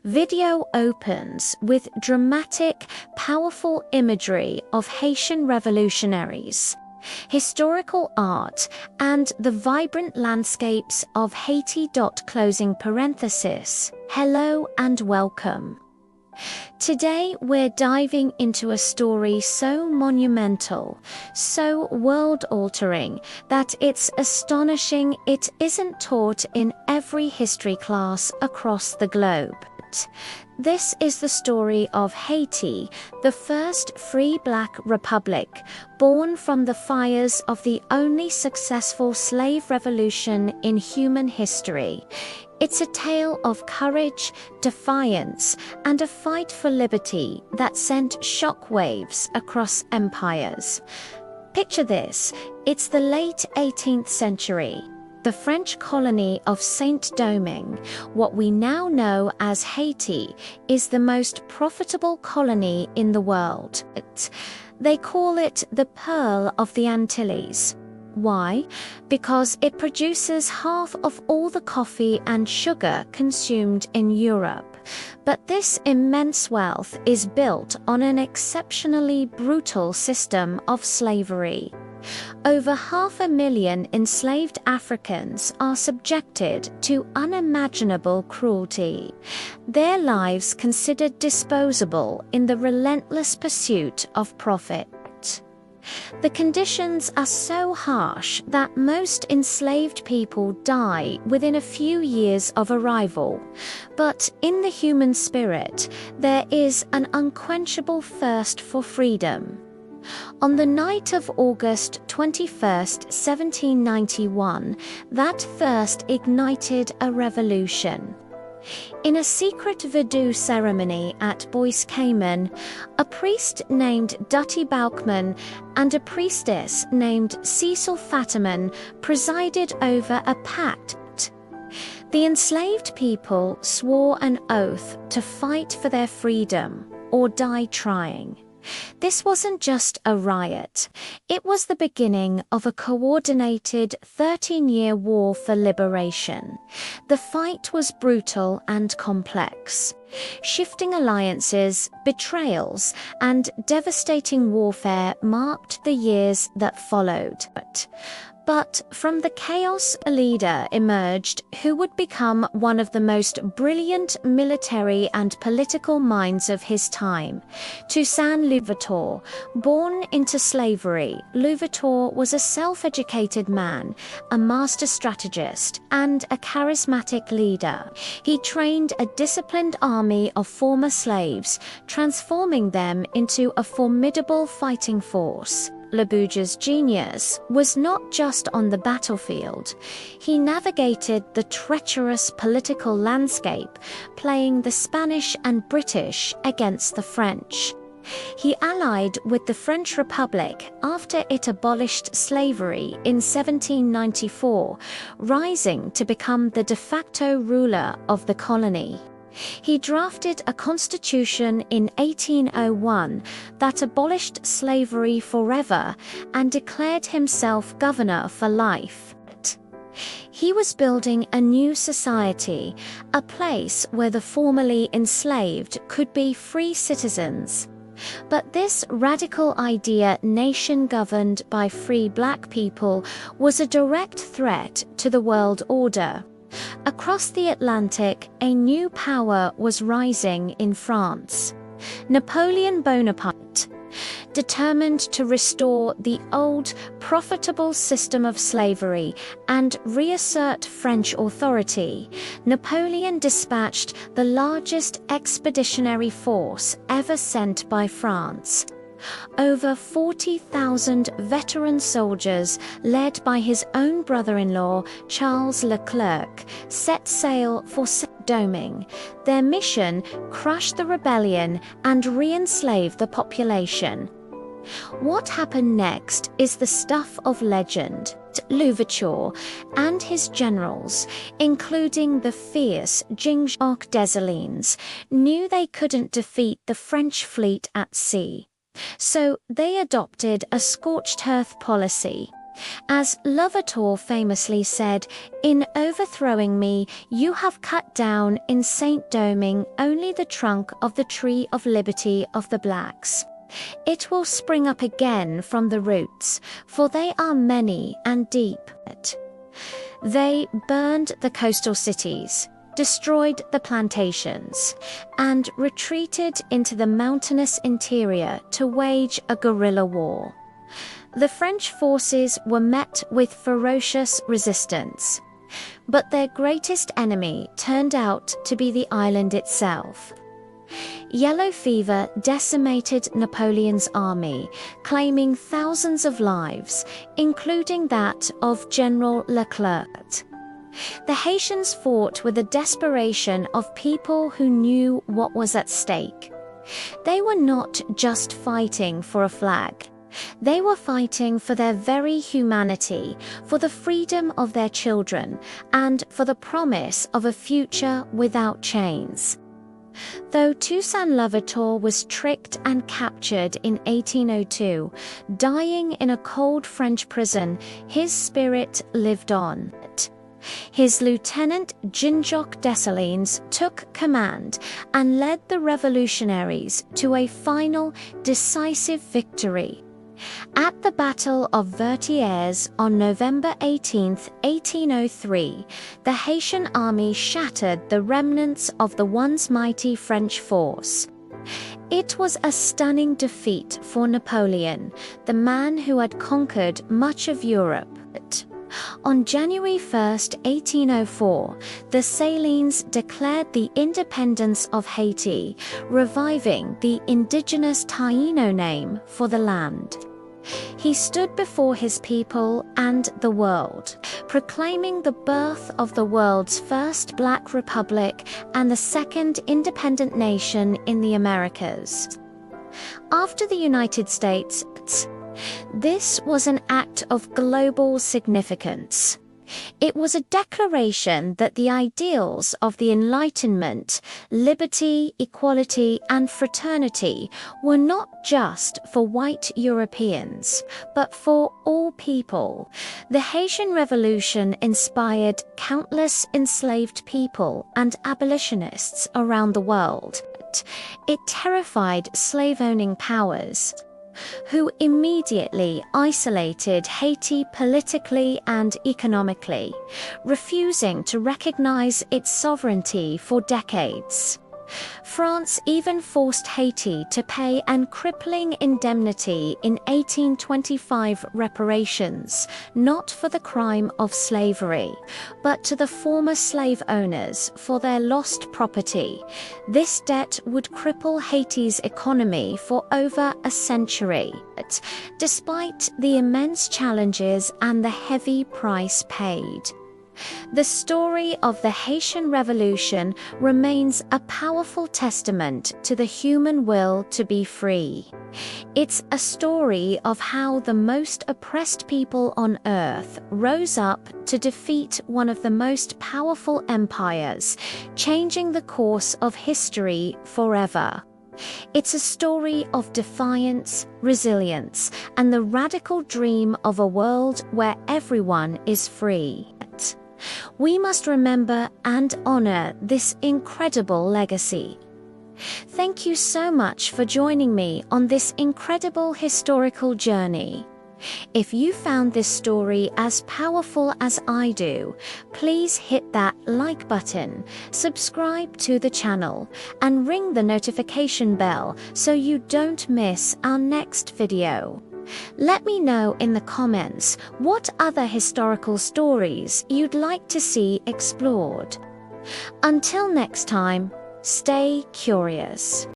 Video opens with dramatic, powerful imagery of Haitian revolutionaries, historical art, and the vibrant landscapes of Haiti. Closing parenthesis. Hello and welcome. Today we're diving into a story so monumental, so world-altering, that it's astonishing it isn't taught in every history class across the globe. This is the story of Haiti, the first free black republic, born from the fires of the only successful slave revolution in human history. It's a tale of courage, defiance, and a fight for liberty that sent shockwaves across empires. Picture this: it's the late 18th century. The French colony of Saint-Domingue, what we now know as Haiti, is the most profitable colony in the world. They call it the Pearl of the Antilles. Why? Because it produces half of all the coffee and sugar consumed in Europe. But this immense wealth is built on an exceptionally brutal system of slavery. Over 500,000 enslaved Africans are subjected to unimaginable cruelty, their lives considered disposable in the relentless pursuit of profit. The conditions are so harsh that most enslaved people die within a few years of arrival. But in the human spirit, there is an unquenchable thirst for freedom. On the night of August 21st, 1791, that thirst ignited a revolution. In a secret voodoo ceremony at Bois Cayman, a priest named Dutty Baukman and a priestess named Cecil Fatiman presided over a pact. The enslaved people swore an oath to fight for their freedom or die trying. This wasn't just a riot. It was the beginning of a coordinated 13-year war for liberation. The fight was brutal and complex. Shifting alliances, betrayals, and devastating warfare marked the years that followed. But from the chaos, a leader emerged who would become one of the most brilliant military and political minds of his time. Toussaint Louverture. Born into slavery, Louverture was a self-educated man, a master strategist, and a charismatic leader. He trained a disciplined army of former slaves, transforming them into a formidable fighting force. Louverture's genius was not just on the battlefield. He navigated the treacherous political landscape, playing the Spanish and British against the French. He allied with the French Republic after it abolished slavery in 1794, rising to become the de facto ruler of the colony. He drafted a constitution in 1801 that abolished slavery forever and declared himself governor for life. He was building a new society, a place where the formerly enslaved could be free citizens. But this radical idea, nation governed by free black people, was a direct threat to the world order. Across the Atlantic, a new power was rising in France. Napoleon Bonaparte. Determined to restore the old, profitable system of slavery and reassert French authority, Napoleon dispatched the largest expeditionary force ever sent by France. Over 40,000 veteran soldiers, led by his own brother-in-law, Charles Leclerc, set sail for Saint-Domingue. Their mission: crush the rebellion and re-enslave the population. What happened next is the stuff of legend. Louverture and his generals, including the fierce Jean-Jacques Dessalines, knew they couldn't defeat the French fleet at sea. So they adopted a scorched earth policy. As Louverture famously said, "In overthrowing me, you have cut down in Saint-Domingue only the trunk of the tree of liberty of the blacks. It will spring up again from the roots, for they are many and deep." They burned the coastal cities, destroyed the plantations, and retreated into the mountainous interior to wage a guerrilla war. The French forces were met with ferocious resistance, but their greatest enemy turned out to be the island itself. Yellow fever decimated Napoleon's army, claiming thousands of lives, including that of General Leclerc. The Haitians fought with the desperation of people who knew what was at stake. They were not just fighting for a flag. They were fighting for their very humanity, for the freedom of their children, and for the promise of a future without chains. Though Toussaint Louverture was tricked and captured in 1802, dying in a cold French prison, his spirit lived on. His lieutenant Jean-Jacques Dessalines took command and led the revolutionaries to a final, decisive victory. At the Battle of Vertières on November 18, 1803, the Haitian army shattered the remnants of the once mighty French force. It was a stunning defeat for Napoleon, the man who had conquered much of Europe. On January 1, 1804, the Salines declared the independence of Haiti, reviving the indigenous Taino name for the land. He stood before his people and the world, proclaiming the birth of the world's first Black Republic and the second independent nation in the Americas. After the United States, this was an act of global significance. It was a declaration that the ideals of the Enlightenment, liberty, equality, and fraternity were not just for white Europeans, but for all people. The Haitian Revolution inspired countless enslaved people and abolitionists around the world. It terrified slave-owning powers, who immediately isolated Haiti politically and economically, refusing to recognize its sovereignty for decades. France even forced Haiti to pay an crippling indemnity in 1825 reparations, not for the crime of slavery, but to the former slave owners for their lost property. This debt would cripple Haiti's economy for over a century, despite the immense challenges and the heavy price paid. The story of the Haitian Revolution remains a powerful testament to the human will to be free. It's a story of how the most oppressed people on earth rose up to defeat one of the most powerful empires, changing the course of history forever. It's a story of defiance, resilience, and the radical dream of a world where everyone is free. We must remember and honor this incredible legacy. Thank you so much for joining me on this incredible historical journey. If you found this story as powerful as I do, please hit that like button, subscribe to the channel, and ring the notification bell so you don't miss our next video. Let me know in the comments what other historical stories you'd like to see explored. Until next time, stay curious.